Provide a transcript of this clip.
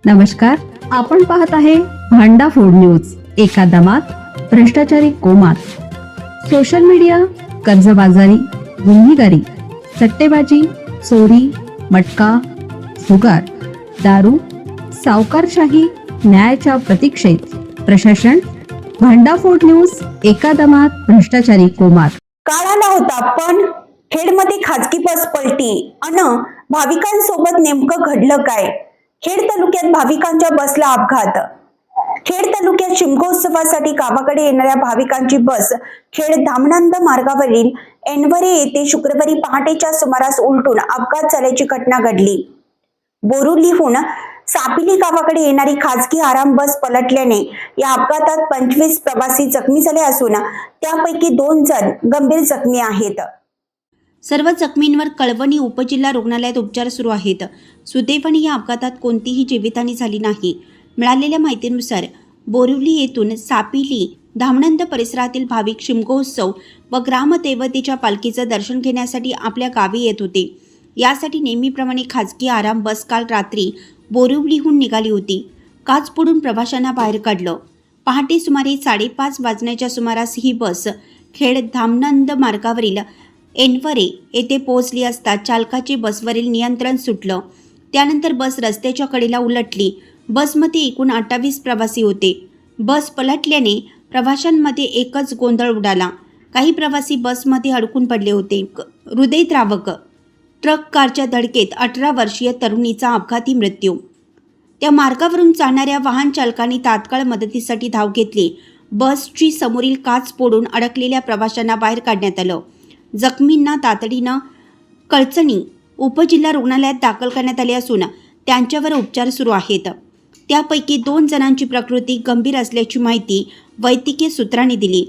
नमस्कार, आपण पाहत आहे भांडा फोड न्यूज. एका दमात भ्रष्टाचारी कोमात. सोशल मीडिया, कर्जबाजारी, गुन्हेगारी, सट्टेबाजी, चोरी, मटका, जुगार, दारू, सावकारशाही, न्यायाच्या प्रतीक्षेत प्रशासन. भांडाफोड न्यूज. एका दमात भ्रष्टाचारी कोमात. काळ आला होता पण खेडमध्ये खाजगी बस पलटी अन भाविकांसोबत नेमकं घडलं काय? खेड तालुक्यात भाविकांच्या बसला अपघात. खेड तालुक्यात शिमगोत्सवासाठी गावाकडे येणाऱ्या भाविकांची बस खेड धामणंद मार्गावरील एनवरे येथे शुक्रवारी पहाटेच्या सुमारास उलटून अपघात झाल्याची घटना घडली. बोरुलीहून सापिली गावाकडे येणारी खाजगी आराम बस पलटल्याने या अपघातात 25 प्रवासी जखमी झाले असून त्यापैकी 2 जण गंभीर जखमी आहेत. सर्व जखमींवर कळवणी उपजिल्हा रुग्णालयात उपचार सुरू आहेत. सुदैवाने या अपघातात कोणतीही जीवितहानी झाली नाही. मिळालेल्या माहितीनुसार बोरिवली येथून सापिली धामणंद परिसरातील भाविक शिमगोत्सव व ग्रामदेवतेच्या पालखीचं दर्शन घेण्यासाठी आपल्या गावी येत होते. यासाठी नेहमीप्रमाणे खाजगी आराम बस काल रात्री बोरिवलीहून निघाली होती. काच फोडून प्रवाशांना बाहेर काढलं. पहाटे सुमारे 5:30 वाजण्याच्या सुमारास ही बस खेड धामणंद मार्गावरील एनवरे येथे पोहोचली असता चालकाचे बसवरील नियंत्रण सुटलं. त्यानंतर बस रस्त्याच्या कडेला उलटली. बसमध्ये एकूण 28 प्रवासी होते. बस पलटल्याने प्रवाशांमध्ये एकच गोंधळ उडाला. काही प्रवासी बसमध्ये अडकून पडले होते. हृदयद्रावक ट्रक कारच्या धडकेत 18 वर्षीय तरुणीचा अपघाती मृत्यू. त्या मार्गावरून जाणाऱ्या वाहन चालकांनी तात्काळ मदतीसाठी धाव घेतली. बसची समोरील काच फोडून अडकलेल्या प्रवाशांना बाहेर काढण्यात आलं. जखमींना तातडीनं कळचणी उपजिल्हा रुग्णालयात दाखल करण्यात आले असून त्यांच्यावर उपचार सुरू आहेत. त्यापैकी 2 जणांची प्रकृती गंभीर असल्याची माहिती वैद्यकीय सूत्रांनी दिली.